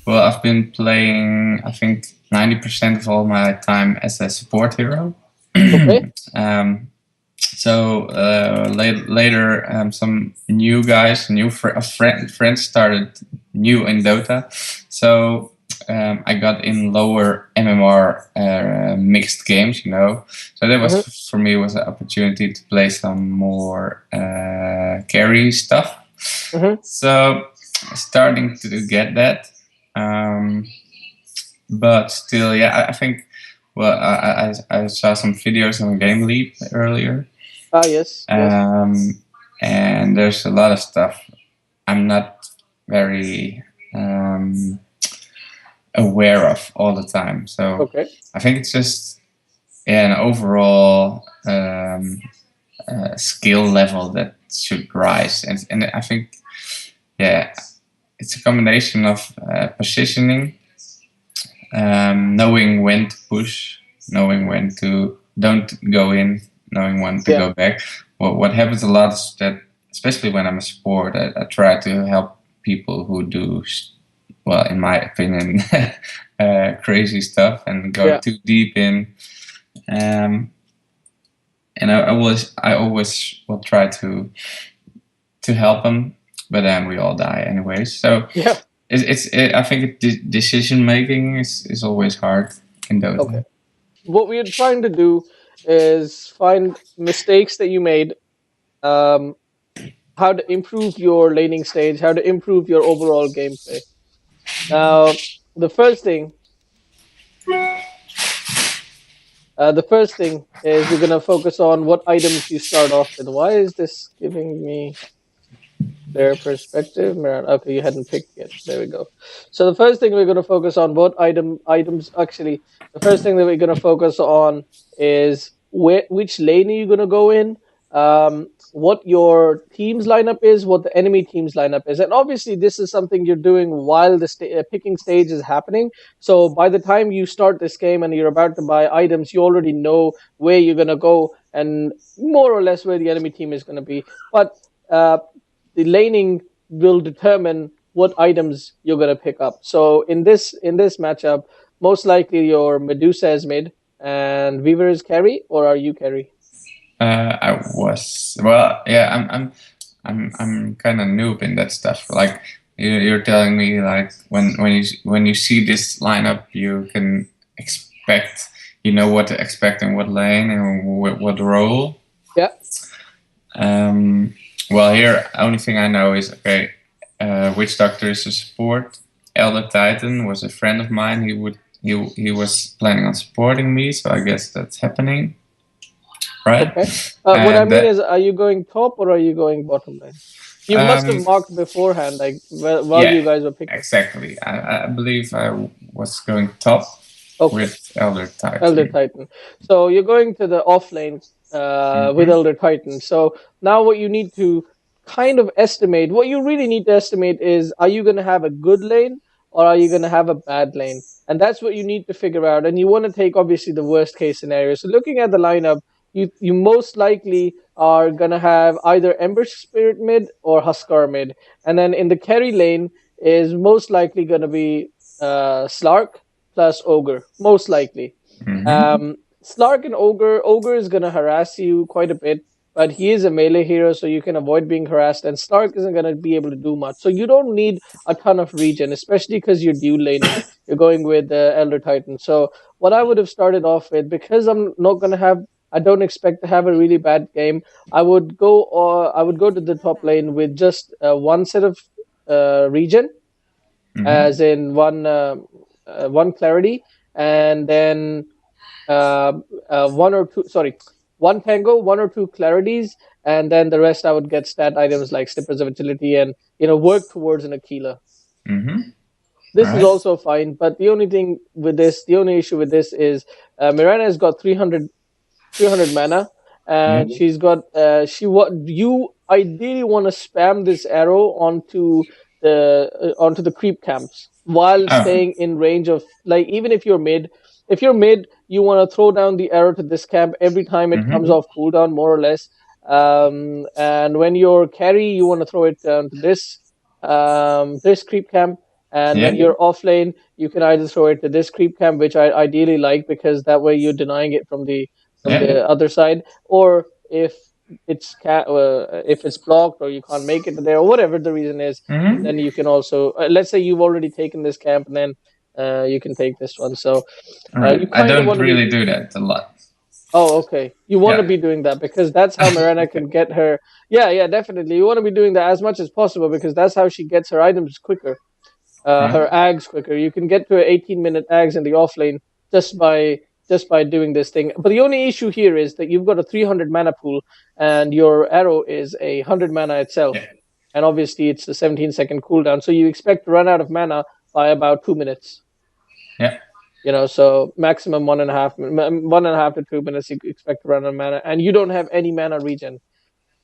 Well, I've been playing, I think, 90% of all my time as a support hero. Okay. So later, some new guys, friends started new in Dota. So I got in lower MMR mixed games, you know. So that was for me was an opportunity to play some more carry stuff. So starting to get that, but still, yeah, I think. Well, I saw some videos on Game Leap earlier. Yes. Yes. And there's a lot of stuff I'm not very aware of all the time. So Okay. I think it's just an overall skill level that should rise, and I think it's a combination of positioning, knowing when to push, knowing when to don't go in, knowing when to go back. What happens a lot is that, especially when I'm a support, I try to help people who do, well, in my opinion, crazy stuff and go too deep in. And I always will try to help them, but then we all die anyways. So I think decision making is always hard in Dota. Okay. What we're trying to do is find mistakes that you made, how to improve your laning stage, how to improve your overall gameplay. Now, the first thing is we're gonna focus on what items you start off with. Why is this giving me their perspective? Okay, you hadn't picked yet. There we go. So the first thing we're gonna focus on items. Actually, the first thing that we're gonna focus on is which lane are you gonna go in. What your team's lineup is, what the enemy team's lineup is, and obviously this is something you're doing while the picking stage is happening. So by the time you start this game and you're about to buy items, you already know where you're gonna go and more or less where the enemy team is gonna be. But the laning will determine what items you're gonna pick up. So in this matchup, most likely your Medusa is mid and Weaver is carry, or are you carry? I was, well, yeah. I'm kind of noob in that stuff. Like you're telling me, like when you see this lineup, you can expect, you know what to expect in what lane and what role. Yeah. Well, here only thing I know is Witch Doctor is a support. Elder Titan was a friend of mine. He was planning on supporting me, so I guess that's happening. Right. Okay. What I mean is, are you going top or are you going bottom lane? You must have marked beforehand, like while you guys were picking. Exactly. I believe I was going top with Elder Titan. Elder Titan. So you're going to the off lane with Elder Titan. So now what you need to kind of estimate, what you really need to estimate is, are you going to have a good lane or are you going to have a bad lane? And that's what you need to figure out. And you want to take, obviously, the worst case scenario. So looking at the lineup, you most likely are going to have either Ember Spirit mid or Huskar mid. And then in the carry lane is most likely going to be Slark plus Ogre, most likely. Slark and Ogre is going to harass you quite a bit, but he is a melee hero, so you can avoid being harassed, and Slark isn't going to be able to do much. So you don't need a ton of regen, especially because you're dual laning. You're going with Elder Titan. So what I would have started off with, because I'm not going to have, I don't expect to have a really bad game, I would go to the top lane with just one set of regen, as in one clarity, and then one tango, one or two clarities, and then the rest I would get stat items like Slippers of Agility and work towards an Aquila. This is also fine, but the only issue with this is Mirana has got 300 mana, and she's got you ideally want to spam this arrow onto the creep camps while staying in range of, like, even if you're mid, you want to throw down the arrow to this camp every time it comes off cooldown, more or less. And when you're carry, you want to throw it down to this creep camp. And when Yeah. you're offlane, you can either throw it to this creep camp, which I ideally like because that way you're denying it from Yeah. the other side, or if it's blocked or you can't make it there or whatever the reason is, Mm-hmm. then you can also let's say you've already taken this camp, and then you can take this one. So All right. you I kind of don't want to be. really do that a lot. Oh, okay. You want to Yeah. be doing that because that's how Mirana Okay. can get her. Yeah, yeah, definitely. You want to be doing that as much as possible because that's how she gets her items quicker, Right. her aghs quicker. You can get to an 18-minute aghs in the offlane just by doing this thing. But the only issue here is that you've got a 300 mana pool and your arrow is a 100 mana itself, Yeah. and obviously it's a 17-second cooldown. So you expect to run out of mana by about 2 minutes. Yeah. So maximum 1.5 to 2 minutes you expect to run out of mana, and you don't have any mana regen.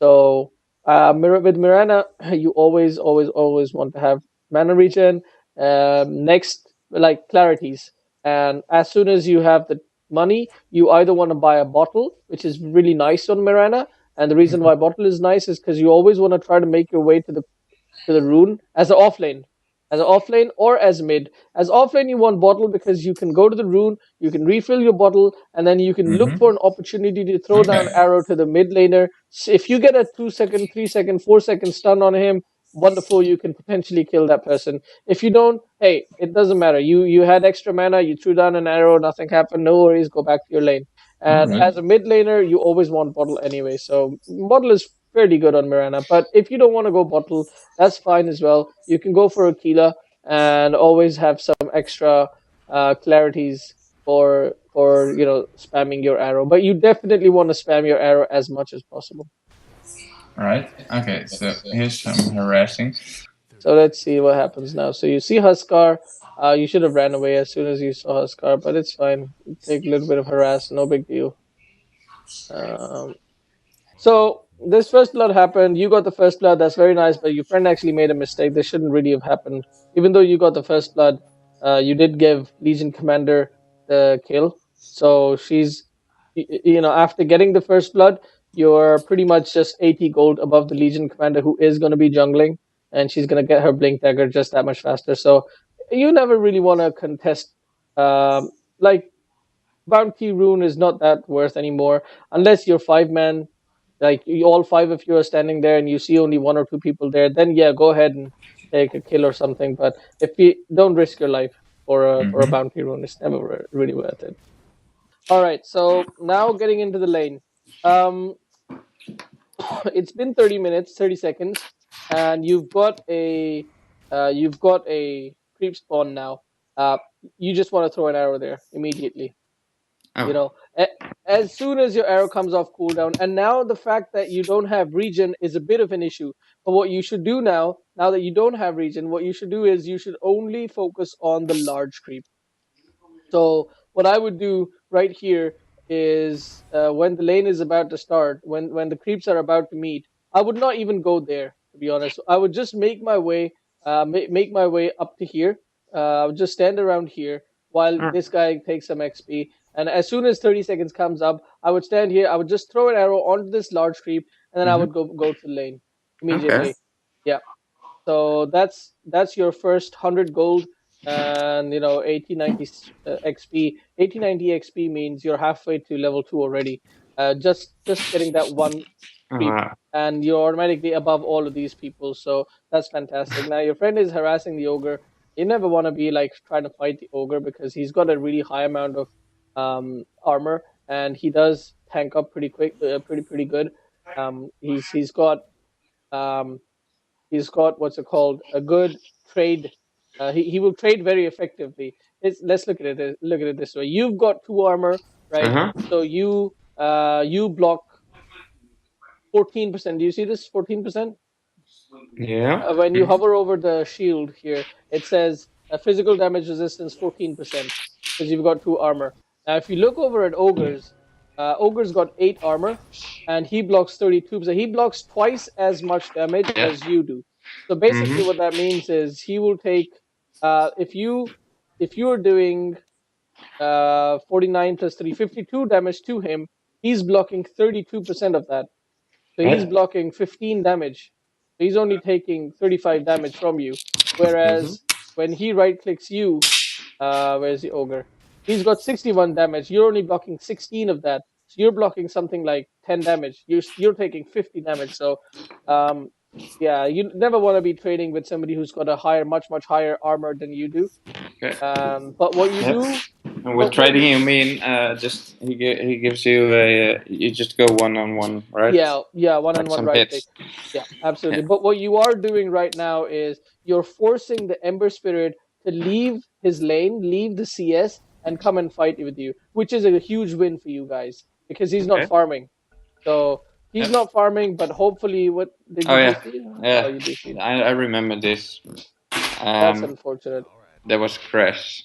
So with Mirana, you always, always, always want to have mana regen. Next, like clarities, and as soon as you have the money, you either want to buy a bottle, which is really nice on Mirana. And the reason why bottle is nice is because you always want to try to make your way to the rune as an offlane or as mid. As offlane, you want bottle because you can go to the rune, you can refill your bottle, and then you can look for Mm-hmm. an opportunity to throw down Okay. arrow to the mid laner. So if you get a 2 second, 3 second, 4 second stun on him, wonderful, you can potentially kill that person. If you don't, hey, it doesn't matter. You had extra mana, you threw down an arrow, nothing happened, no worries, go back to your lane. All And right. as a mid laner, you always want bottle anyway. So bottle is fairly good on Mirana. But if you don't want to go bottle, that's fine as well. You can go for Aquila and always have some extra clarities for spamming your arrow. But you definitely want to spam your arrow as much as possible. All right. Okay. So here's some harassing. So let's see what happens now. So you see Huskar. You should have ran away as soon as you saw Huskar, but it's fine. Take a little bit of harass, no big deal. Um, So this first blood happened. You got the first blood. That's very nice. But your friend actually made a mistake. This shouldn't really have happened. Even though you got the first blood, you did give Legion Commander the kill. So after getting the first blood, you're pretty much just 80 gold above the Legion Commander, who is going to be jungling, and she's going to get her Blink Dagger just that much faster. So you never really want to contest. Like Bounty Rune is not that worth anymore unless you're 5 man, like all five of you are standing there and you see only one or two people there, then yeah, go ahead and take a kill or something. But if you don't risk your life for a Mm-hmm. bounty rune, it's never really worth it. All right, so now getting into the lane. Um, it's been 30 minutes, 30 seconds, and you've got a creep spawn now. Uh, you just want to throw an arrow there immediately. you Oh. know as soon as your arrow comes off cooldown. And now the fact that you don't have regen is a bit of an issue, but what you should do now that you don't have regen, what you should do is you should only focus on the large creep. So what I would do right here is when the lane is about to start, when the creeps are about to meet, I would not even go there. To be honest, I would just make my way up to here. I would just stand around here while Mm. this guy takes some XP. And as soon as 30 seconds comes up, I would stand here. I would just throw an arrow onto this large creep, and then I Mm-hmm. would go to the lane Okay. immediately. Yeah. So that's your first 100 gold, and 8090 XP. 8090 XP means you're halfway to level 2 already. Just getting that one creep, Uh, and you're automatically above all of these people. So that's fantastic. Now your friend is harassing the ogre. You never want to be like trying to fight the ogre because he's got a really high amount of armor, and he does tank up pretty quick, pretty good. He's got um, what's it called, a good trade. He will trade very effectively. Let's look at it this way. You've got 2 armor, right? uh-huh. So you block 14%. Do you see this 14%? Yeah. When you hover over the shield here, it says physical damage resistance 14% because you've got 2 armor. Now, if you look over at Ogre's, Ogre's got 8 armor and he blocks 32%. He blocks twice as much damage Yeah. as you do. So Mm-hmm. basically, what that means is he will take if you are doing 49 plus 3, 52 damage to him, he's blocking 32% of that. So he's Right. blocking 15 damage. So he's only taking 35 damage from you. Mm-hmm. Whereas when he right clicks you, where's the ogre? He's got 61 damage. You're only blocking 16 of that. So you're blocking something like 10 damage. You're taking 50 damage. So, yeah, you never want to be trading with somebody who's got a much higher armor than you do. Okay. But what you Yep. do, And with trading, you mean just he gives you a you just go 1-on-1, right? yeah, one on Like one some right click. hits. Yeah, absolutely. Yeah. But what you are doing right now is you're forcing the Ember Spirit to leave his lane, leave the CS, and come and fight with you, which is a huge win for you guys because he's not Okay. farming. So he's Yep. not farming, but hopefully, what did Oh you yeah, DC? Oh, yeah. you DC'd. I remember this. That's Um, unfortunate. there was crash,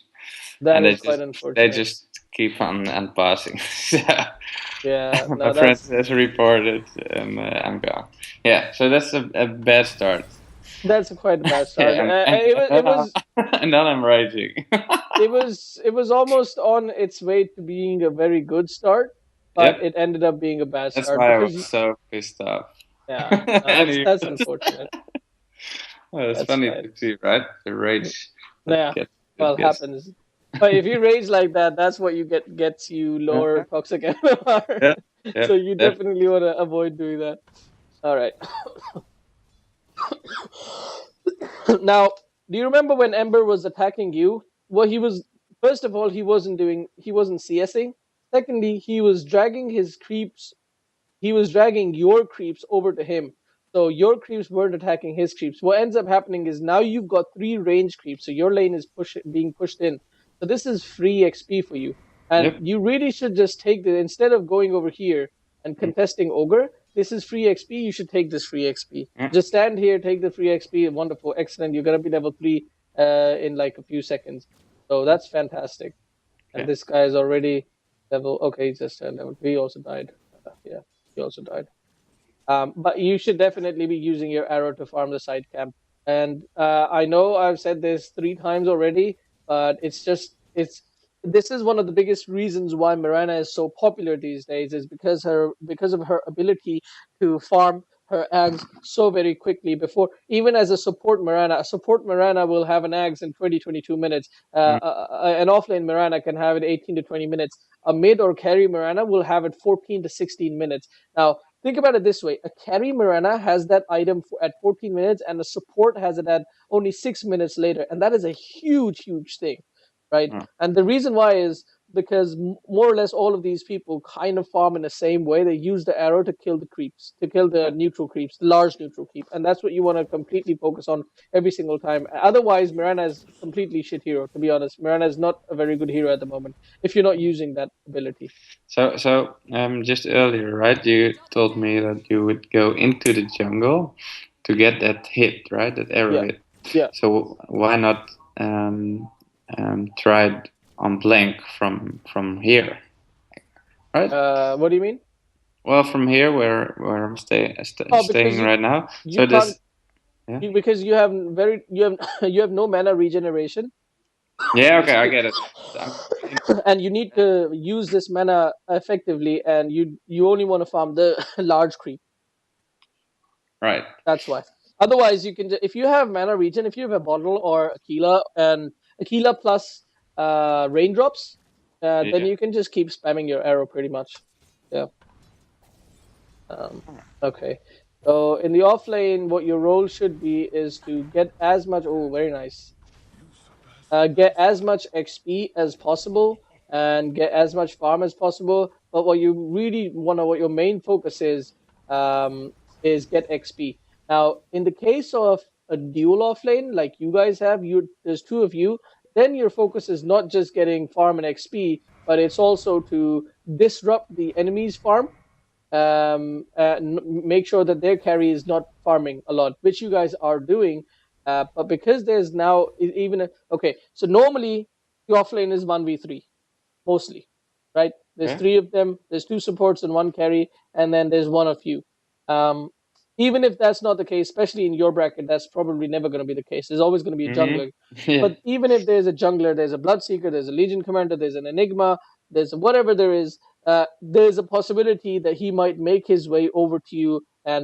That and is quite they unfortunate. just keep on passing. So Yeah, my no, friend that's has reported, and I'm gone. Yeah, so that's a bad start. quite a bad start. Yeah, It was and then I'm raging. it was almost on its way to being a very good start, but Yep, it ended up being a bad that's start why I because was so pissed off. yeah, no, And he that's was. unfortunate. Well, it's That's funny fine. to see, right? The rage Yeah, well, that gets. happens. But if you rage like that, that's what you gets you lower Uh-huh. toxic MMR. Yeah, yeah, So you definitely want to avoid doing that. All right. Now, do you remember when Ember was attacking you? Well, he was first of all he wasn't CSing. Secondly, he was dragging your creeps over to him. So your creeps weren't attacking his creeps. What ends up happening is now you've got 3 range creeps, so your lane is being pushed in. So this is free XP for you. And yep. you really should just take the instead of going over here and contesting ogre, this is free XP. You should take this free XP. Yeah. Just stand here, take the free XP. Wonderful, excellent. You're gonna be level 3 in like a few seconds. So that's fantastic. And Okay. this guy is already level. Okay, he's just level 3. He also died. Yeah, he also died. But you should definitely be using your arrow to farm the side camp. And I know I've said this 3 times already, but it's this is one of the biggest reasons why Mirana is so popular these days is because of her ability to farm her aghs so very quickly. Before even as a support Mirana will have an aghs in 20-22 minutes. Mm. An offlane Mirana can have it 18 to 20 minutes. A mid or carry Mirana will have it 14 to 16 minutes. Now, think about it this way: a carry Mirana has that item at 14 minutes, and a support has it at only 6 minutes later, and that is a huge thing, right? Mm. And the reason why is because more or less all of these people kind of farm in the same way. They use the arrow to kill the creeps, to kill the neutral creeps, the large neutral creep, and that's what you want to completely focus on every single time. Otherwise, Mirana is completely shit hero. To be honest, Mirana is not a very good hero at the moment if you're not using that ability. So just earlier, right? You told me that you would go into the jungle to get that hit, right? That arrow Yeah, hit. yeah. So why not try it on blank from here, right? What do you mean? Well, from here where I'm Oh, because staying right now. you So can't this, yeah, because you have you have no mana regeneration, yeah, okay, I get it. and you need to use this mana effectively, and you only want to farm the large creep. Right. That's why. Otherwise, you can if you have mana regen, if you have a bottle or Aquila and Aquila plus raindrops, then Yeah. you can just keep spamming your arrow pretty much. Yeah. Um, okay. So in the off lane, what your role should be is to get as much. Oh, very nice. Get as much XP as possible and get as much farm as possible. But what you really want to, what your main focus is get XP. Now, in the case of a dual offlane like you guys have, there's 2 of you. Then your focus is not just getting farm and XP, but it's also to disrupt the enemy's farm. Make sure that their carry is not farming a lot, which you guys are doing. But because there's now okay, so normally the offlane is 1v3 mostly, right? There's Okay. 3 of them. There's 2 supports and 1 carry, and then there's 1 of you. Even if that's not the case, especially in your bracket, that's probably never going to be the case. There's always going to be a jungler. Yeah. But even if there's a jungler, there's a Bloodseeker, there's a Legion Commander, there's an Enigma, there's whatever there is, there's a possibility that he might make his way over to you and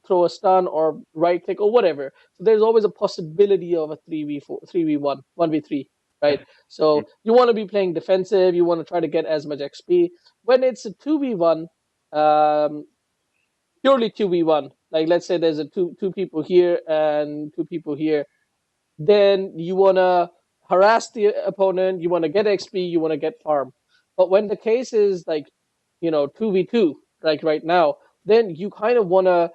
throw a stun or right click or whatever. So there's always a possibility of a 3v4, 3v1, 1v3, right? So you want to be playing defensive. You want to try to get as much XP. When it's a 2v1, purely 2v1, like let's say there's a two people here and two people here, then you want to harass the opponent, you want to get XP, you want to get farm. But when the case is like, 2v2, like right now, then you kind of want to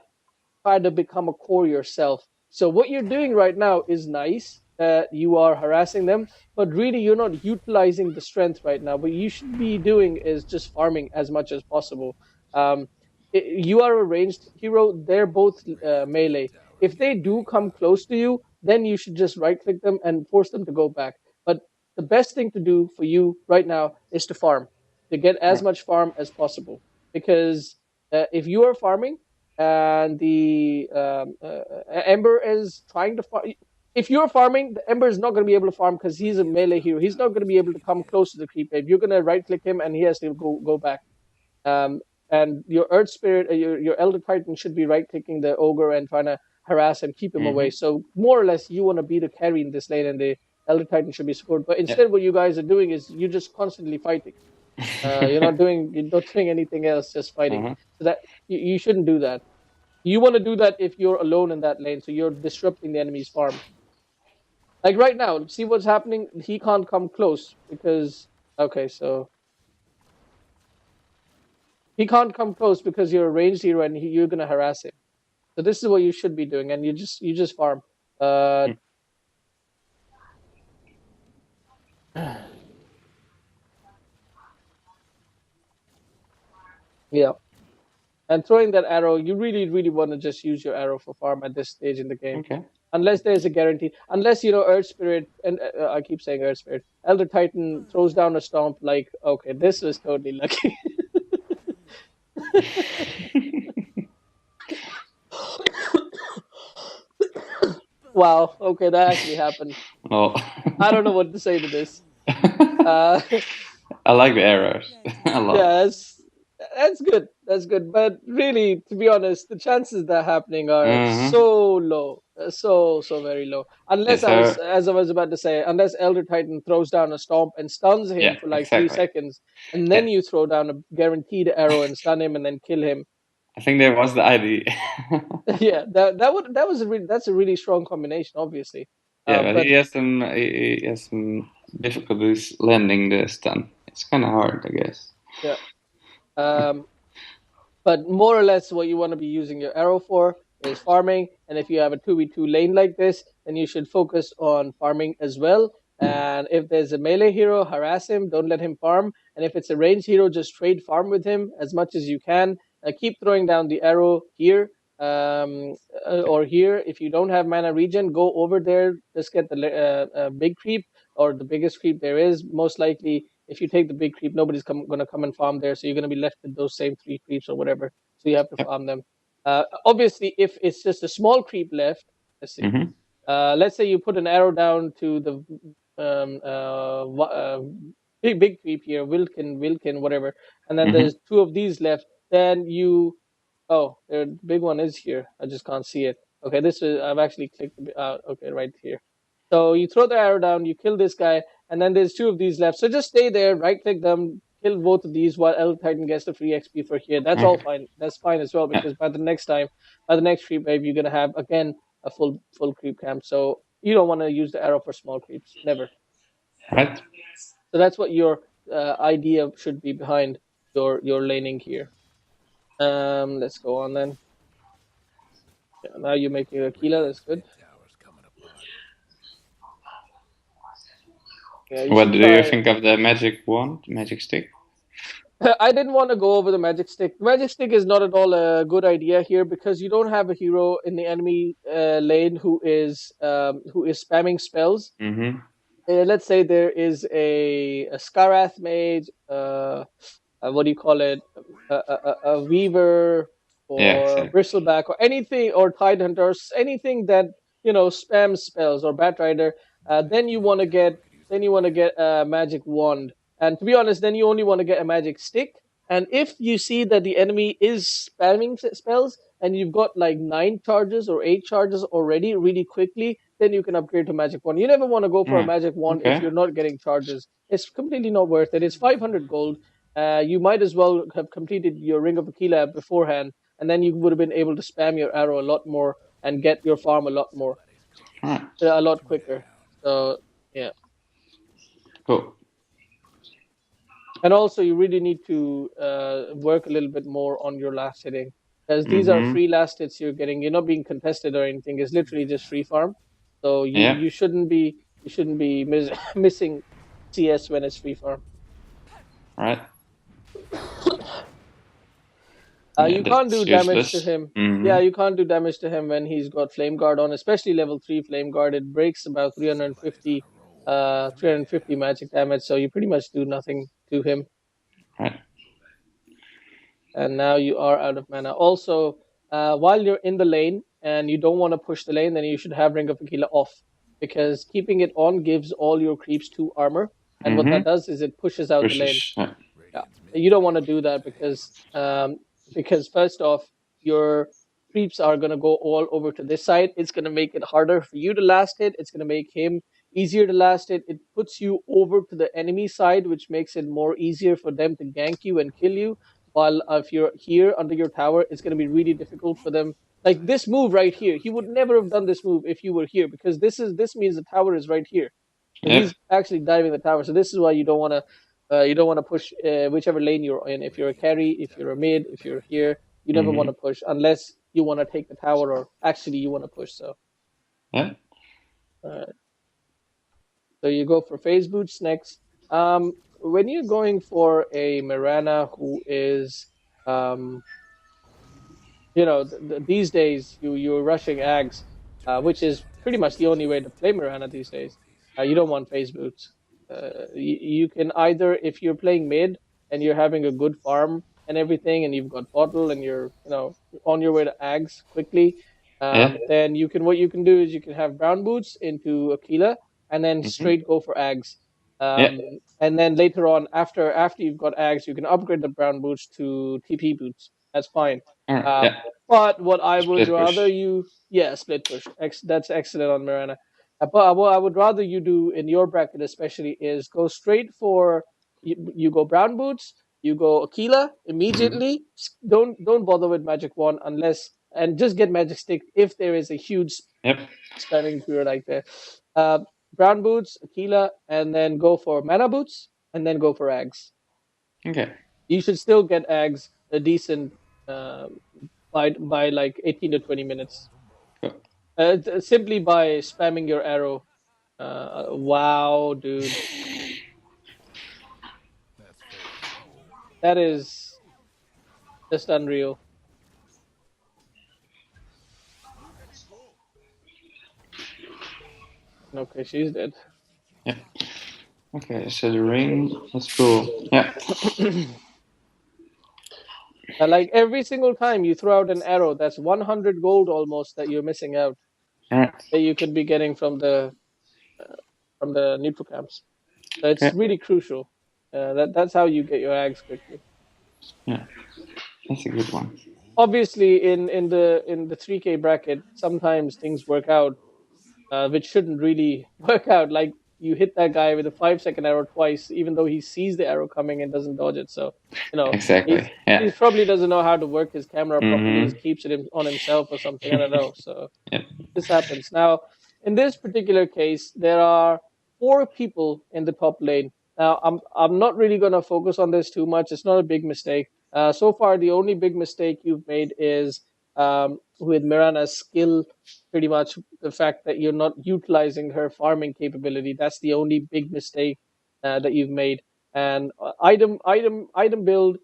try to become a core yourself. So what you're doing right now is nice that you are harassing them, but really you're not utilizing the strength right now. What you should be doing is just farming as much as possible. Um, you are a ranged hero. They're both melee. If they do come close to you, then you should just right click them and force them to go back. But the best thing to do for you right now is to farm, to get as much farm as possible. Because if you are farming, and the Ember is trying to farm. If you're farming, the Ember is not going to be able to farm because he's a melee hero. He's not going to be able to come close to the creep wave. You're going to right click him, and he has to go back. Um, and your Earth Spirit, your Elder Titan should be right clicking the Ogre and trying to harass and keep him away. So more or less, you want to be the carry in this lane, and the Elder Titan should be support. But instead, what you guys are doing is you're just constantly fighting. You're not doing anything else, just fighting. So that you shouldn't do that. You want to do that if you're alone in that lane, so you're disrupting the enemy's farm. Like right now, see what's happening? He can't come close because so he can't come close because you're a ranged hero and you're gonna harass him. So this is what you should be doing, and you just farm. Yeah. And throwing that arrow, you really, really want to just use your arrow for farm at this stage in the game. Okay. Unless there's a guarantee. Unless, Earth Spirit, and I keep saying Earth Spirit, Elder Titan throws down a stomp like, okay, this was totally lucky. Wow, okay, that actually happened. Oh. I don't know what to say to this. I like the arrows a lot. Yeah, that's good. That's good. But really, to be honest, the chances of that happening are so low, so very low. Unless as I was about to say, unless Elder Titan throws down a stomp and stuns him for like 3 seconds, and then you throw down a guaranteed arrow and stun him and then kill him. I think that was the idea. Yeah, that's a really strong combination, obviously. Yeah, but he has some difficulties landing the stun. It's kind of hard, I guess. Yeah. But more or less, what you want to be using your arrow for is farming. And if you have a 2v2 lane like this, then you should focus on farming as well. And if there's a melee hero, harass him. Don't let him farm. And if it's a ranged hero, just trade farm with him as much as you can. Keep throwing down the arrow here or here. If you don't have mana regen, go over there. Just get the big creep or the biggest creep there is. Most likely, if you take the big creep, nobody's going to come and farm there. So you're going to be left with those same 3 creeps or whatever. So you have to farm them. Obviously, if it's just a small creep left, let's see. Let's say you put an arrow down to the big creep here, Wilkin, whatever, and then there's 2 of these left. Then you, the big one is here. I just can't see it. Okay, I've actually clicked. Okay, right here. So you throw the arrow down, you kill this guy, and then there's 2 of these left. So just stay there, right click them, kill both of these while Elder Titan gets the free XP for here. That's all fine. That's fine as well, because by the next creep wave, you're gonna have again a full creep camp. So you don't want to use the arrow for small creeps, never. Right. So that's what your idea should be behind your laning here. Let's go on then. Yeah, now you're making a Aquila. That's good. Yeah, what do you think of the magic wand, magic stick? I didn't want to go over the magic stick. The magic stick is not at all a good idea here because you don't have a hero in the enemy lane who is spamming spells. Let's say there is a Skarath mage, what do you call it? A Weaver or Bristleback or anything, or Tidehunter, anything that spams spells, or Batrider. Then you want to get a magic wand. And to be honest, then you only want to get a magic stick. And if you see that the enemy is spamming spells and you've got like 9 charges or 8 charges already really quickly, then you can upgrade to magic wand. You never want to go for a magic wand if you're not getting charges. It's completely not worth it. It's 500 gold. You might as well have completed your Ring of Aquila beforehand, and then you would have been able to spam your arrow a lot more and get your farm a lot more, a lot quicker. So yeah. Cool. And also, you really need to work a little bit more on your last hitting, because these are free last hits you're getting. You're not being contested or anything. It's literally just free farm. So you shouldn't be missing CS when it's free farm. Right. You can't do damage to him. Yeah, you can't do damage to him when he's got Flame Guard on, especially level 3 Flame Guard. It breaks about 350 magic damage, so you pretty much do nothing to him. Right. And now you are out of mana. Also, while you're in the lane and you don't want to push the lane, then you should have Ring of Aquila off, because keeping it on gives all your creeps 2 armor, and what that does is it pushes out the lane. Yeah. You don't want to do that because first off, your creeps are going to go all over to this side. It's going to make it harder for you to last hit. It's going to make him easier to last hit. It puts you over to the enemy side, which makes it more easier for them to gank you and kill you. While if you're here under your tower, it's going to be really difficult for them. Like this move right here, he would never have done this move if you were here, because this means the tower is right here. So he's actually diving the tower. So this is why you don't want to push whichever lane you're in. If you're a carry, if you're a mid, if you're here, you never want to push unless you want to take the tower or actually you want to push. So yeah. So you go for phase boots next. When you're going for a Mirana who is, these days you're rushing aghs, which is pretty much the only way to play Mirana these days. You don't want phase boots. You can either, if you're playing mid and you're having a good farm and everything, and you've got bottle and you're on your way to aghs quickly, then what you can do is you can have brown boots into Aquila and then straight go for aghs. And then later on, after you've got aghs, you can upgrade the brown boots to TP boots. That's fine. But what I would rather split push. That's excellent on Mirana. But what I would rather you do in your bracket especially is go straight for you go brown boots, you go Aquila immediately. Don't bother with magic wand and just get magic stick if there is a huge spamming period like that. Brown boots, Aquila, and then go for mana boots, and then go for aghs. Okay. You should still get aghs a decent by like 18 to 20 minutes. Cool. Simply by spamming your arrow. Wow, dude. That is just unreal. Okay, she's dead. Yeah. Okay, so the ring, that's cool. Yeah. Like every single time you throw out an arrow, that's 100 gold almost that you're missing out. That you could be getting from the neutral camps. So it's really crucial. That's how you get your aghs quickly. Yeah, that's a good one. Obviously, in the 3K bracket, sometimes things work out, which shouldn't really work out. Like you hit that guy with a 5-second arrow twice, even though he sees the arrow coming and doesn't dodge it. So exactly. He probably doesn't know how to work his camera properly. He keeps it on himself or something. I don't know. So this happens. Now, in this particular case, there are 4 people in the top lane. Now, I'm not really going to focus on this too much. It's not a big mistake. So far, the only big mistake you've made is with Mirana's skill, pretty much the fact that you're not utilizing her farming capability. That's the only big mistake that you've made. And item build,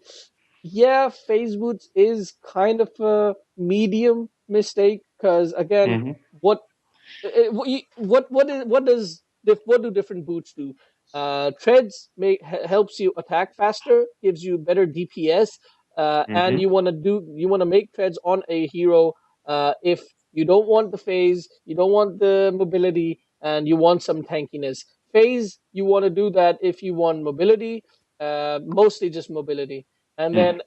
phase boots is kind of a medium mistake, because again, what do different boots do? Treads helps you attack faster, gives you better DPS, and you want to make treads on a hero if you don't want the phase, you don't want the mobility, and you want some tankiness. Phase, you want to do that if you want mobility, mostly just mobility. And then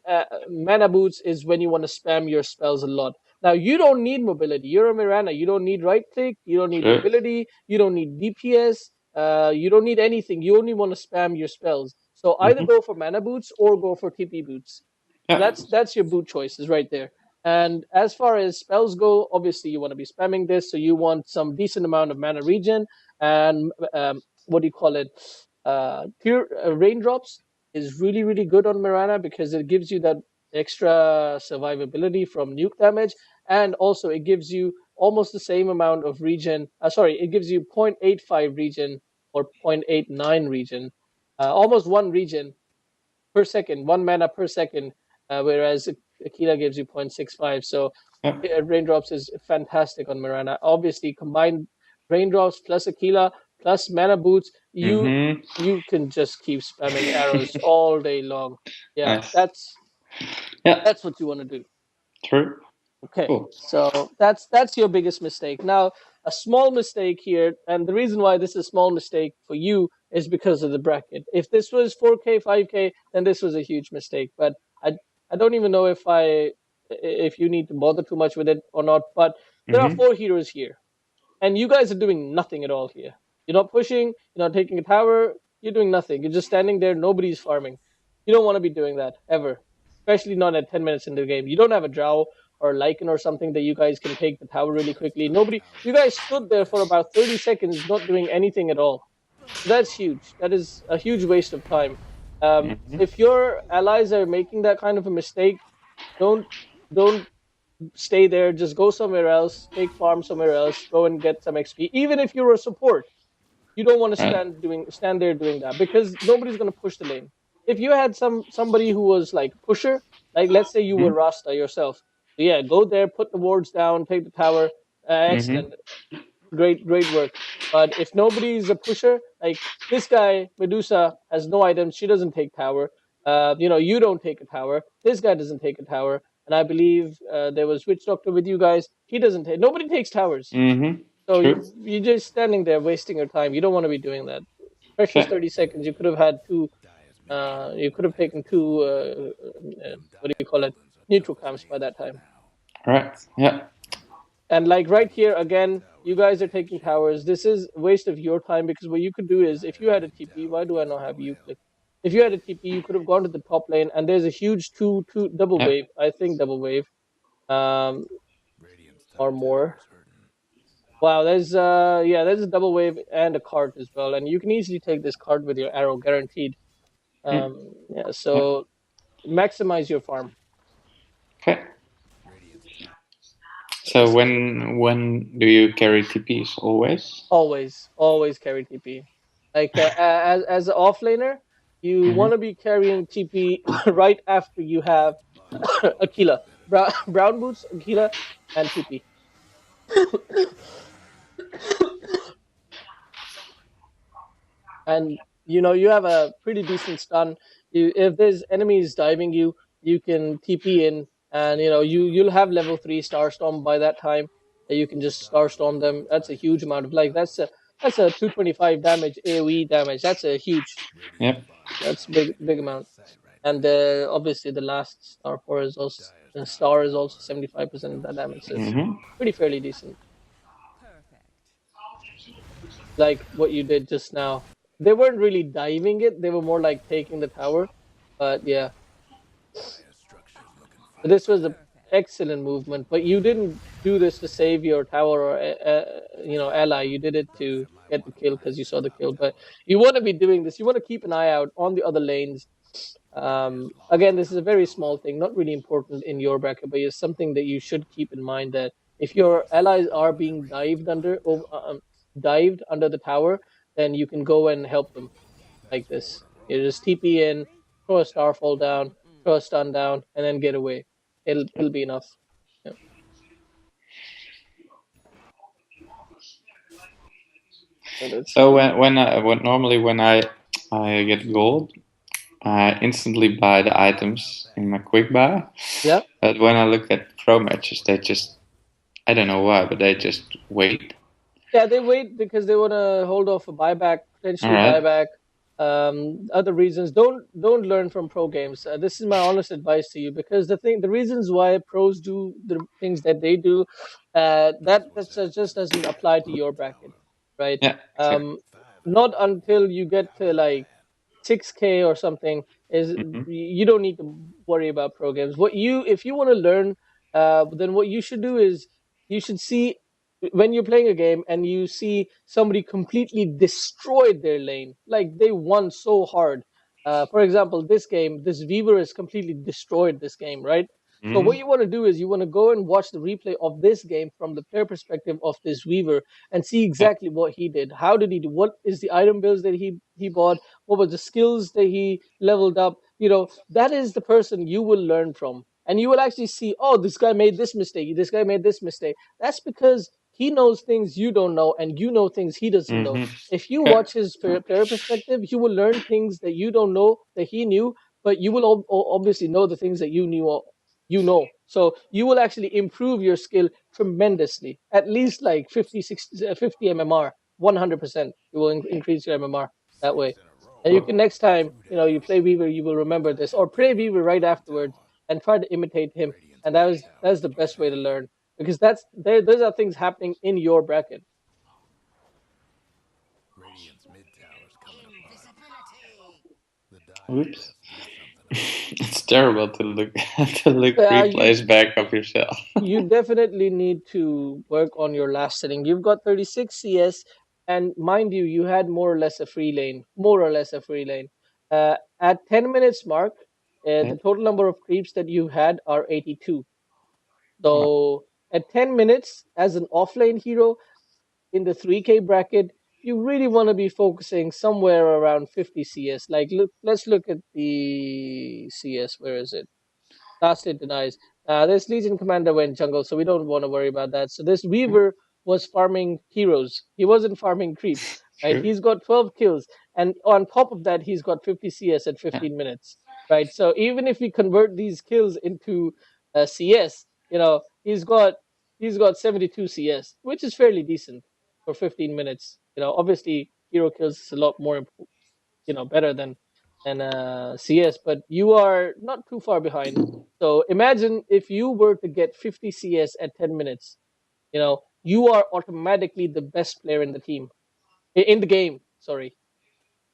mana boots is when you want to spam your spells a lot. Now you don't need mobility. You're a Mirana. You don't need right click. You don't need mobility. You don't need DPS. You don't need anything. You only want to spam your spells. So either go for mana boots or go for TP boots. Yeah. That's your boot choices right there. And as far as spells go, obviously you want to be spamming this, so you want some decent amount of mana regen and what do you call it? Raindrops is really good on Mirana because it gives you that extra survivability from nuke damage, and also it gives you almost the same amount of regen. Sorry, it gives you 0.85 regen or 0.89 regen, almost one regen per second, one mana per second, whereas Aquila gives you 0.65. So Raindrops is fantastic on Mirana. Obviously, combined Raindrops plus Aquila plus mana boots, you can just keep spamming arrows all day long. Yeah, Nice. that's what you want to do. True. Okay, Cool. so that's your biggest mistake. Now, a small mistake here, and the reason why this is a small mistake for you is because of the bracket. If this was 4K, 5K, then this was a huge mistake. But I don't even know if you need to bother too much with it or not. But there are 4 heroes here, and you guys are doing nothing at all here. You're not pushing. You're not taking a tower. You're doing nothing. You're just standing there. Nobody's farming. You don't want to be doing that ever, especially not at 10 minutes into the game. You don't have a drow or a lichen or something that you guys can take the tower really quickly. You guys stood there for about 30 seconds not doing anything at all. That's huge. That is a huge waste of time. If your allies are making that kind of a mistake, don't stay there. Just go somewhere else. Take farm somewhere else. Go and get some XP. Even if you're a support, you don't want to stand there doing that because nobody's going to push the lane. If you had somebody who was like pusher, like let's say you were Rasta yourself, yeah, go there, put the wards down, take the tower. Excellent, great work. But if nobody's a pusher, like this guy Medusa has no items, she doesn't take tower. You don't take a tower. This guy doesn't take a tower, and I believe there was Witch Doctor with you guys. He doesn't take. Nobody takes towers. So you're just standing there wasting your time. You don't want to be doing that. Precious 30 seconds. You could have had two. You could have taken two. What do you call it? Neutral camps by that time. Right. Yeah. And like right here again, you guys are taking towers. This is a waste of your time because what you could do is, if you had a TP, why do I not have you click? If you had a TP, you could have gone to the top lane, and there's a huge two double wave. I think double wave, or more. Wow, there's a double wave and a cart as well, and you can easily take this cart with your arrow, guaranteed. So maximize your farm. Okay. So when do you carry TPs? Always? Always carry TP. Like as an offlaner, you want to be carrying TP right after you have Aquila, brown boots, Aquila, and TP. And you have a pretty decent stun. If there's enemies diving you, you can TP in, and you'll have level 3 Starstorm by that time. You can just Starstorm them. That's a huge amount of that's a 225 damage AoE damage. That's a huge. Yep. That's big amount. And obviously the last star is also 75% of that damage. So it's pretty fairly decent. Like what you did just now. They weren't really diving it. They were more like taking the tower. But yeah. This was an excellent movement. But you didn't do this to save your tower or ally. You did it to get the kill because you saw the kill. But you want to be doing this. You want to keep an eye out on the other lanes. Again, this is a very small thing, not really important in your bracket, but it's something that you should keep in mind, that if your allies are being dived under the tower, then you can go and help them like this. You just TP in, throw a starfall down, throw a stun down, and then get away. It'll be enough. Yeah. So when I get gold, I instantly buy the items in my quick buy. Yeah. But when I look at pro matches, they just, I don't know why, but they just wait. Yeah, they wait because they want to hold off a buyback, potentially buyback. other reasons. Don't learn from pro games. This is my honest advice to you, because the reasons why pros do the things that they do, that just doesn't apply to your bracket, right? Yeah, exactly. Not until you get to like 6K or something is you don't need to worry about pro games. What you if you want to learn, then what you should do is you should see when you're playing a game and you see somebody completely destroyed their lane, like they won so hard. For example, this Weaver is completely destroyed this game, right? So what you want to do is you want to go and watch the replay of this game from the player perspective of this Weaver and see Yeah. exactly what he did. How did he do? What is the item builds that he bought? What were the skills that he leveled up? That is the person you will learn from. And you will actually see, oh, this guy made this mistake. This guy made this mistake. That's because he knows things you don't know, and you know things he doesn't know. If you Okay. watch his player perspective, you will learn things that you don't know that he knew, but you will obviously know the things that you knew. So you will actually improve your skill tremendously, at least like 50, 60, 50 mmr, 100%. You will increase your mmr that way. And you can, next time you play Weaver, you will remember this, or play Weaver right afterwards and try to imitate him. And that's the best way to learn, because those are things happening in your bracket. Oops. It's terrible to look replays back of yourself. You definitely need to work on your last setting. You've got 36 CS, and mind you, you had more or less a free lane. At 10 minutes mark, the total number of creeps that you had are 82. So at 10 minutes, as an offlane hero in the 3K bracket, you really want to be focusing somewhere around 50 CS. Like, let's look at the CS. Where is it? Last hit denies. This Legion Commander went jungle, so we don't want to worry about that. So this Weaver was farming heroes. He wasn't farming creeps, right? He's got 12 kills, and on top of that, he's got 50 CS at 15 minutes, right? So even if we convert these kills into CS, he's got 72 CS, which is fairly decent for 15 minutes. Obviously, hero kills is a lot more, better than CS, but you are not too far behind. So imagine if you were to get 50 CS at 10 minutes, you are automatically the best player in the team, in the game. Sorry,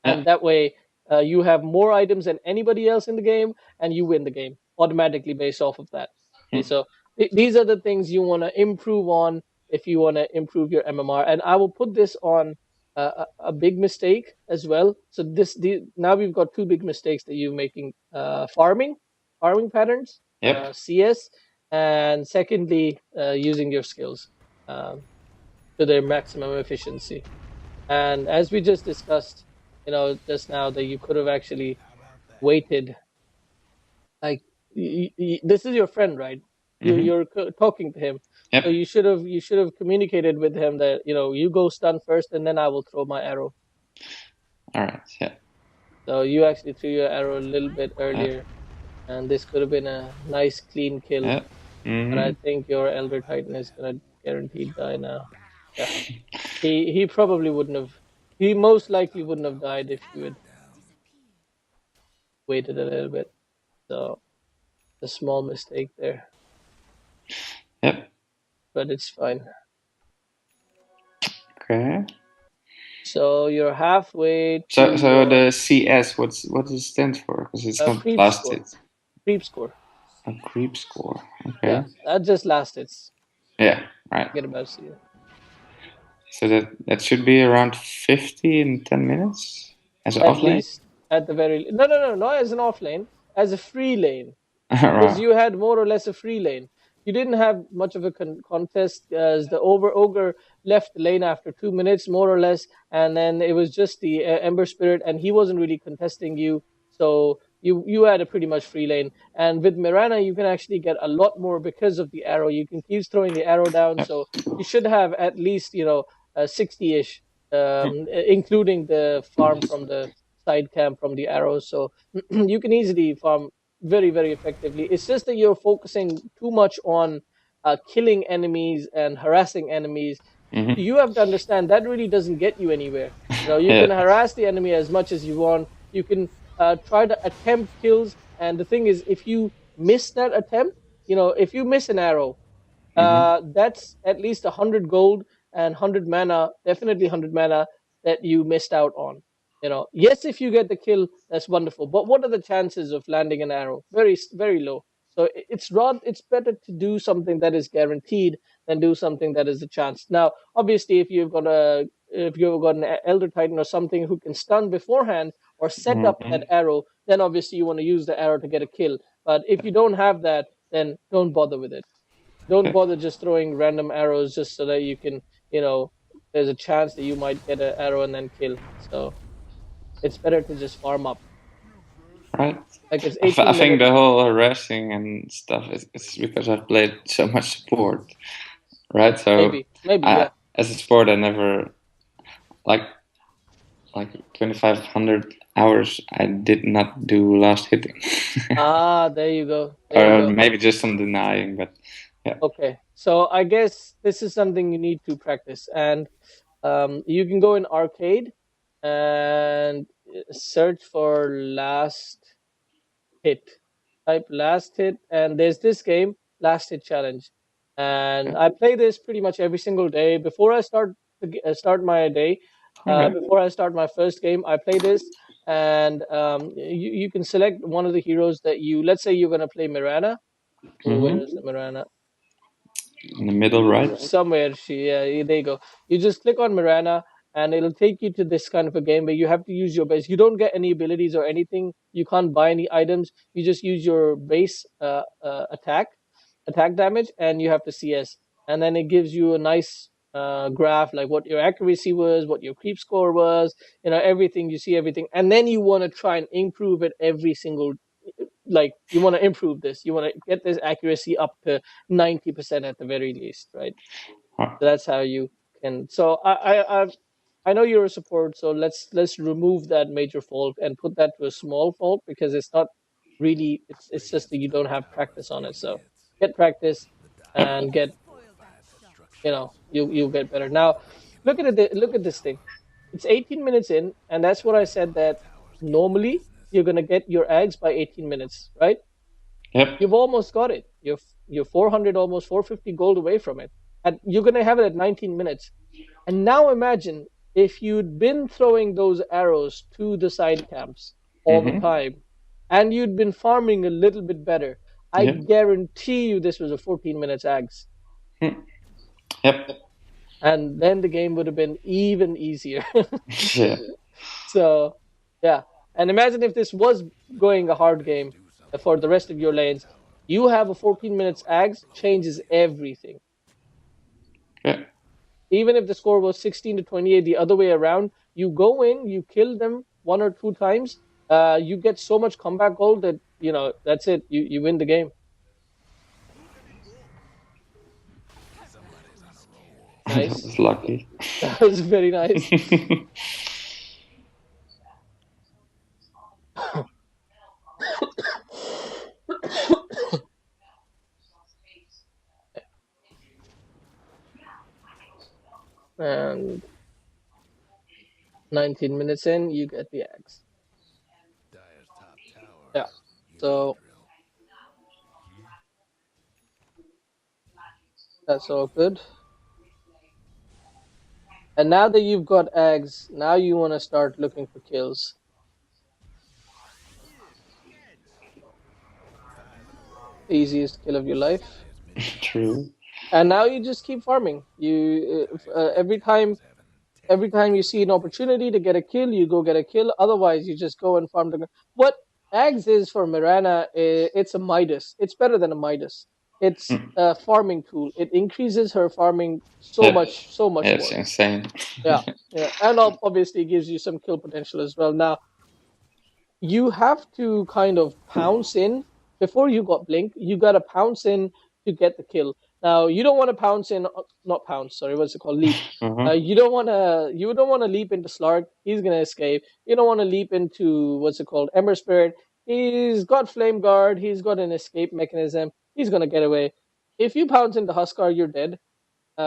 and that way you have more items than anybody else in the game, and you win the game automatically based off of that. Okay, so these are the things you want to improve on if you want to improve your MMR. And I will put this on a big mistake as well. So now we've got two big mistakes that you're making: farming patterns, CS, and secondly, using your skills to their maximum efficiency. And as we just discussed, just now, that you could have actually waited. Like, this is your friend, right? You're talking to him, so you should have communicated with him that you go stun first, and then I will throw my arrow. All right. Yeah. So you actually threw your arrow a little bit earlier, and this could have been a nice clean kill. But I think your Elder Titan is gonna guaranteed die now. Yeah, he probably wouldn't have. He most likely wouldn't have died if you had waited a little bit. So, a small mistake there. Yep. But it's fine. Okay. So you're halfway to... So the CS, what does it stand for? Because it's not last hit. Creep score. A creep score. Okay. Yeah, that just last hits. Yeah, right. Forget about CS. So that should be around 50 in 10 minutes as an offlane? At least, at the very... No, not as an offlane, as a free lane. Because you had more or less a free lane. You didn't have much of a contest, as the ogre left the lane after 2 minutes, more or less, and then it was just the Ember Spirit, and he wasn't really contesting you, so you had a pretty much free lane. And with Mirana, you can actually get a lot more because of the arrow. You can keep throwing the arrow down, so you should have at least 60-ish, including the farm from the side camp from the arrows. So you can easily farm very, very effectively. It's just that you're focusing too much on killing enemies and harassing enemies, You have to understand that really doesn't get you anywhere. You Yeah. can harass the enemy as much as you want. You can try to attempt kills, and the thing is, if you miss that attempt, if you miss an arrow, that's at least 100 gold and 100 mana, definitely 100 mana that you missed out on. Yes, if you get the kill, that's wonderful. But what are the chances of landing an arrow? Very, very low. So it's better to do something that is guaranteed than do something that is a chance. Now, obviously, if you've got an Elder Titan or something who can stun beforehand or set up that arrow, then obviously you want to use the arrow to get a kill. But if you don't have that, then don't bother with it. Don't bother just throwing random arrows just so that you can, there's a chance that you might get an arrow and then kill. So it's better to just farm up. Right. Like it's I 18 think minutes. the whole harassing and stuff is because I've played so much support, right? So Maybe, yeah. As a sport, I never like 2,500 hours. I did not do last hitting. There you go. Or maybe just some denying, but yeah. Okay, so I guess this is something you need to practice, and you can go in arcade and search for last hit. Type last hit, and there's this game, last hit challenge, and I play this pretty much every single day before I start my day. Before I start my first game, I play this, and you can select one of the heroes that let's say you're gonna play Mirana. Where is the Mirana? In the middle, right? Somewhere there you go. You just click on Mirana, and it'll take you to this kind of a game where you have to use your base. You don't get any abilities or anything. You can't buy any items. You just use your base attack damage, and you have to CS. And then it gives you a nice graph, like what your accuracy was, what your creep score was, everything. You see everything, and then you want to try and improve it every single. Like you want to improve this. You want to get this accuracy up to 90% at the very least, right? So that's how you can. So I know you're a support, so let's remove that major fault and put that to a small fault, because it's not really, it's just that you don't have practice on it. So get practice and get, you'll get better. Now look at this thing. It's 18 minutes in, and that's what I said, that normally you're gonna get your aghs by 18 minutes, right? Yep. You've almost got it. You're 400, almost 450 gold away from it, and you're gonna have it at 19 minutes. And now imagine if you'd been throwing those arrows to the side camps all the time, and you'd been farming a little bit better. I guarantee you this was a 14 minutes aghs. Yep. And then the game would have been even easier. Yeah. So, yeah. And imagine if this was going a hard game for the rest of your lanes. You have a 14 minutes aghs, changes everything. Yeah. Even if the score was 16 to 28 the other way around, you go in, you kill them 1 or 2 times, you get so much comeback gold that, that's it. You win the game. Nice. That's lucky. That was very nice. And 19 minutes in, you get the aghs. Yeah. So that's all good. And now that you've got aghs, now you want to start looking for kills. Easiest kill of your life. True. And now you just keep farming. You every time you see an opportunity to get a kill, you go get a kill. Otherwise, you just go and farm the. What aghs is for Mirana, it's a Midas. It's better than a Midas. It's a farming tool. It increases her farming so much more. It's insane. Yeah, and obviously it gives you some kill potential as well. Now, you have to kind of pounce in before you got blink. You got to pounce in to get the kill. Now, you don't want to pounce in, not pounce. Sorry, what's it called? Leap. You don't want to leap into Slark. He's gonna escape. You don't want to leap into what's it called? Ember Spirit. He's got Flame Guard. He's got an escape mechanism. He's gonna get away. If you pounce into Huskar, you're dead.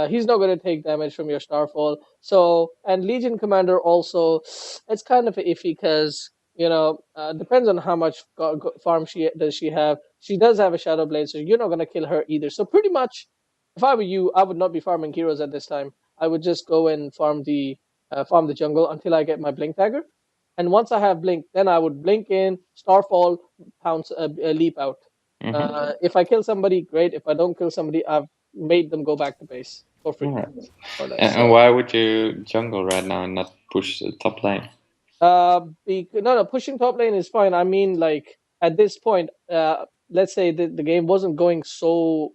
he's not going to take damage from your Starfall. So, and Legion Commander also, it's kind of iffy because depends on how much farm she have. She does have a Shadow Blade, so you're not going to kill her either. So pretty much, if I were you, I would not be farming heroes at this time. I would just go and farm the jungle until I get my Blink Dagger. And once I have Blink, then I would Blink in, Starfall, pounce, leap out. If I kill somebody, great. If I don't kill somebody, I've made them go back to base for free. Right. And why would you jungle right now and not push the top lane? No, pushing top lane is fine. I mean, like at this point, let's say the game wasn't going so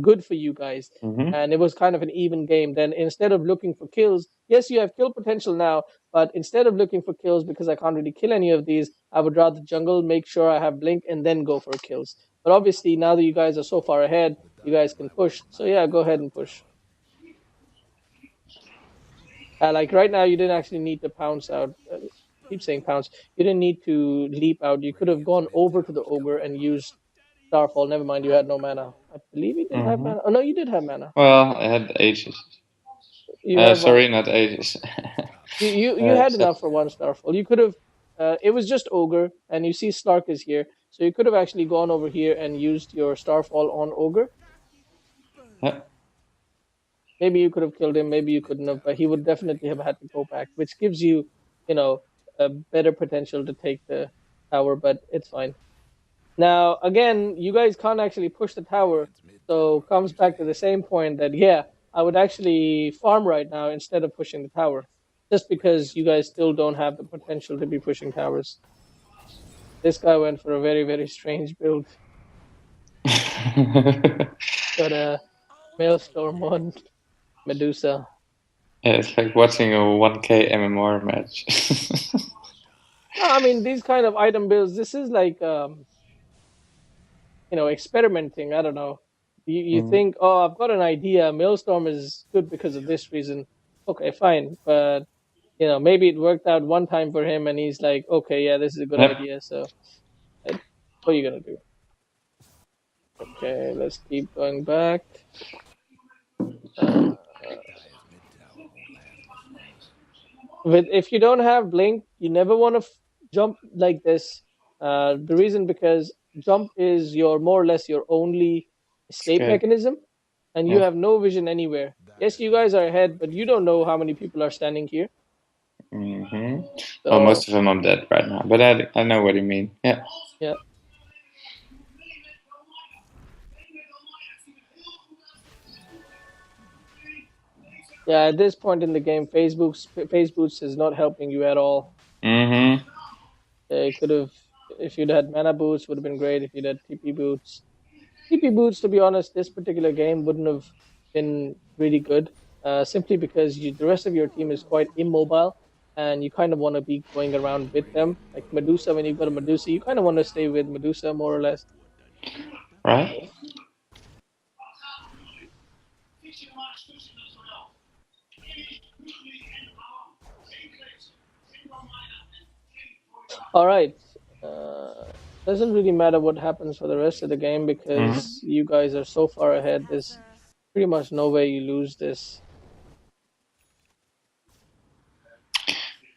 good for you guys, and it was kind of an even game. Then instead of looking for kills, yes, you have kill potential now, but instead of looking for kills, because I can't really kill any of these, I would rather jungle, make sure I have blink, and then go for kills. But obviously, now that you guys are so far ahead, you guys can push. So yeah, go ahead and push. Like right now, you didn't actually need to pounce out. Keep saying pounce. You didn't need to leap out. You could have gone over to the ogre and used Starfall. Never mind, you had no mana. I believe you didn't have mana. Oh no, you did have mana. Well, I had ages. Sorry, not ages. you had enough for one Starfall. You could have. It was just ogre, and you see Stark is here, so you could have actually gone over here and used your Starfall on ogre. Yeah. Maybe you could have killed him, maybe you couldn't have, but he would definitely have had to go back, which gives you, a better potential to take the tower, but it's fine. Now, again, you guys can't actually push the tower, so comes back to the same point that, yeah, I would actually farm right now instead of pushing the tower, just because you guys still don't have the potential to be pushing towers. This guy went for a very, very strange build. Got a Maelstrom on Medusa. Yeah, it's like watching a 1K MMR match. No, I mean, these kind of item builds, this is like, experimenting. I don't know. You think, oh, I've got an idea. Maelstrom is good because of this reason. Okay, fine. But, maybe it worked out one time for him and he's like, okay, yeah, this is a good idea. So, what are you going to do? Okay, let's keep going back. If you don't have blink, you never want to jump like this. The reason because jump is more or less your only escape mechanism, and you have no vision anywhere. Yes, you guys are ahead, but you don't know how many people are standing here. So, well, most of them are dead right now, but I know what you mean. Yeah. Yeah. Yeah, at this point in the game, phase boost is not helping you at all. It could have, if you'd had mana boots, would have been great. If you'd had TP boots, to be honest, this particular game wouldn't have been really good. Simply because the rest of your team is quite immobile, and you kind of want to be going around with them. Like Medusa, when you've got a Medusa, you kind of want to stay with Medusa more or less. Right. All right. Doesn't really matter what happens for the rest of the game because you guys are so far ahead. There's pretty much no way you lose this.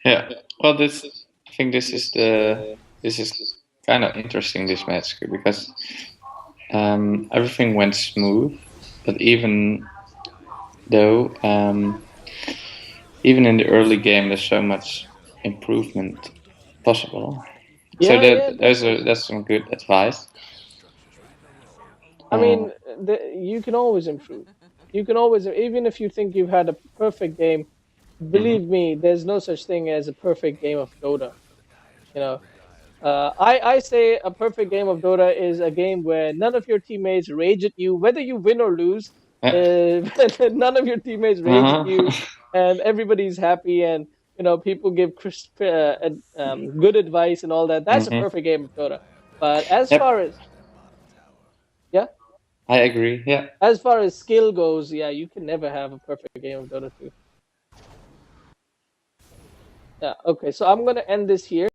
Yeah. Well, I think this is kind of interesting, this match, because everything went smooth, but even though even in the early game, there's so much improvement possible. Yeah, so that's some good advice. I mean, you can always improve. You can always, even if you think you've had a perfect game, believe me, there's no such thing as a perfect game of Dota. I say a perfect game of Dota is a game where none of your teammates rage at you, whether you win or lose. None of your teammates rage at you, and everybody's happy, and people give good advice and all that. That's a perfect game of Dota. But as far as I agree. Yeah. As far as skill goes, yeah, you can never have a perfect game of Dota 2. Yeah. Okay, so I'm gonna end this here.